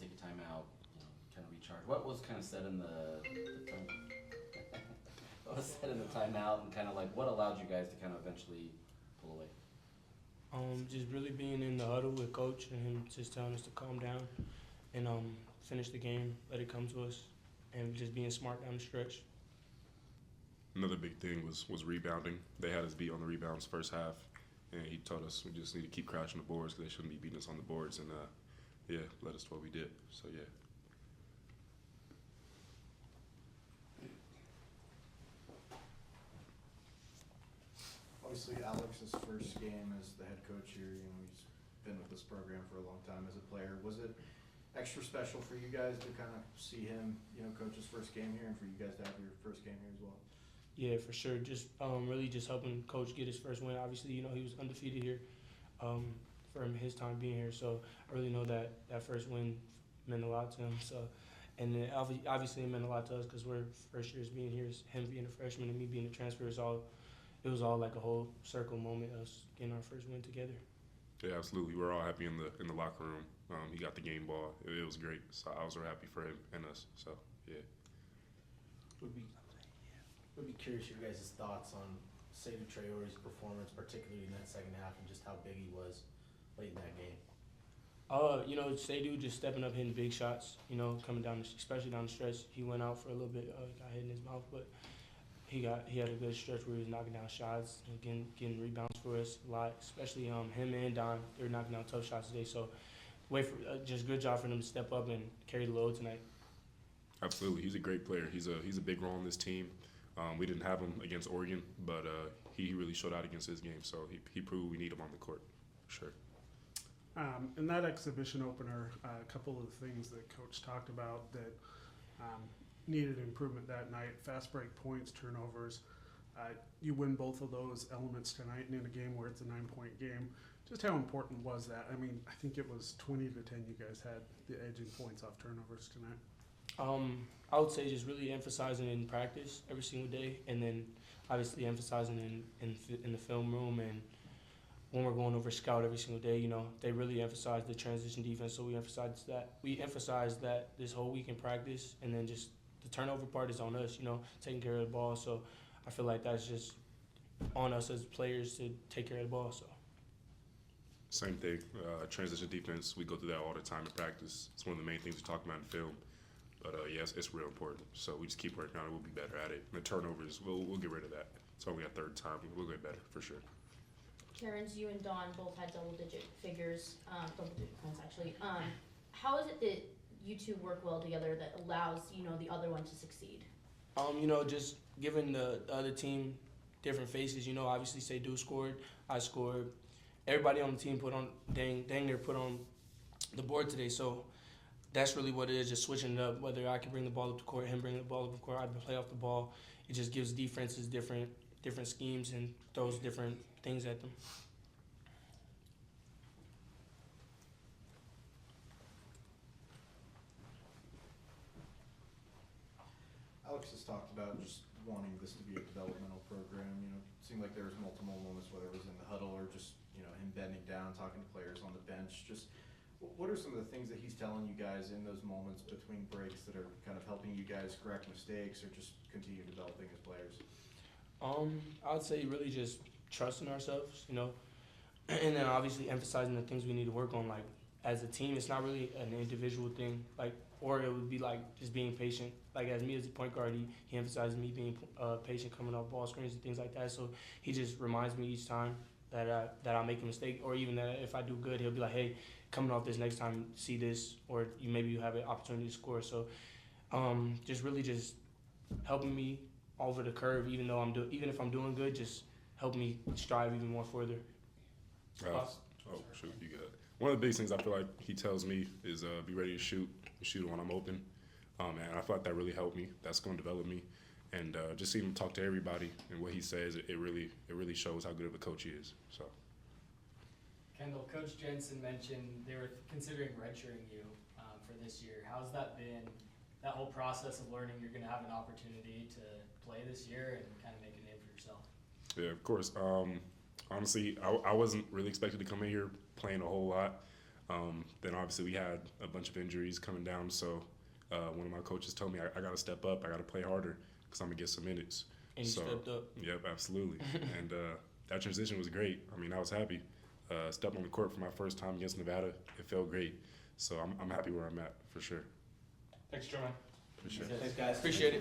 take a timeout, kind of recharge. What was kind of said in the time? What was said in the timeout, and kind of like what allowed you guys to kind of eventually pull away? Just really being in the huddle with coach and him just telling us to calm down and finish the game, let it come to us, and just being smart down the stretch. Another big thing was rebounding. They had us beat on the rebounds first half, and he told us we just need to keep crashing the boards because they shouldn't be beating us on the boards, and led us to what we did. So yeah. Obviously, Alex's first game as the head coach here, he's been with this program for a long time as a player. Was it extra special for you guys to kind of see him, coach his first game here, and for you guys to have your first game here as well? Yeah, for sure. Just really just helping coach get his first win. Obviously, he was undefeated here from his time being here. So I really know that first win meant a lot to him. So, and then obviously it meant a lot to us because we're first years being here. Him being a freshman and me being a transfer it was all like a whole circle moment, us getting our first win together. Yeah, absolutely. We're all happy in the locker room. He got the game ball. It was great. So I was real happy for him and us. So yeah. Would be curious your guys' thoughts on Seydou Traore's performance, particularly in that second half, and just how big he was late in that game. Seydou just stepping up, hitting big shots. Coming down, especially down the stretch. He went out for a little bit, got hit in his mouth, but he had a good stretch where he was knocking down shots and getting rebounds for us a lot. Especially him and Don, they were knocking down tough shots today. So, just good job for them to step up and carry the load tonight. Absolutely, he's a great player. He's a big role in this team. We didn't have him against Oregon, but he really showed out against his game. So he proved we need him on the court, for sure. In that exhibition opener, a couple of the things that Coach talked about that needed improvement that night: fast break points, turnovers. You win both of those elements tonight, and in a game where it's a 9-point game, just how important was that? I mean, I think it was 20-10. You guys had the edge in points off turnovers tonight. I would say just really emphasizing in practice every single day, and then obviously emphasizing in the film room and when we're going over scout every single day. They really emphasize the transition defense, so we emphasize that this whole week in practice, and then just the turnover part is on us. Taking care of the ball. So I feel like that's just on us as players to take care of the ball. So. Same thing. Transition defense, we go through that all the time in practice. It's one of the main things we talk about in film. But yes, it's real important. So we just keep working on it. We'll be better at it. And the turnovers, we'll get rid of that. It's only our third time. We'll get better for sure. Terrence, you and Dawn both had double-digit points actually. How is it that you two work well together that allows the other one to succeed? Just giving the other team different faces. Obviously Seydou scored, I scored. Everybody on the team put on the board today. So that's really what it is, just switching it up. Whether I can bring the ball up the court, him bring the ball up the court, I play off the ball. It just gives defenses different schemes and throws different things at them. Alex has talked about just wanting this to be a developmental program. It seemed like there was multiple moments, whether it was in the huddle or just him bending down, talking to players on the bench. Just what are some of the things that he's telling you guys in those moments between breaks that are kind of helping you guys correct mistakes or just continue developing as players? I would say really just trusting ourselves, and then obviously emphasizing the things we need to work on. Like as a team, it's not really an individual thing. Or it would be like just being patient. Like as me as a point guard, he emphasizes me being patient, coming off ball screens and things like that. So he just reminds me each time that I make a mistake, or even that if I do good, he'll be like, hey, coming off this next time, see this, or maybe you have an opportunity to score. So just really just helping me over the curve, even if I'm doing good, just help me strive even more further. You got it. One of the biggest things I feel like he tells me is be ready to shoot when I'm open. And I feel like that really helped me. That's going to develop me. And just seeing him talk to everybody and what he says, it really shows how good of a coach he is. So. Kendyl, Coach Jensen mentioned they were considering redshirting you for this year. How's that been, that whole process of learning you're going to have an opportunity to play this year and kind of make a name for yourself? Yeah, of course. Honestly, I wasn't really expected to come in here playing a whole lot. Then obviously we had a bunch of injuries coming down, so one of my coaches told me I got to step up, I got to play harder because I'm gonna get some minutes. And you stepped up. Yep, absolutely. And that transition was great. I mean, I was happy. Stepped on the court for my first time against Nevada. It felt great. So I'm happy where I'm at for sure. Thanks, Jermaine. For sure. Thanks, guys. Appreciate it.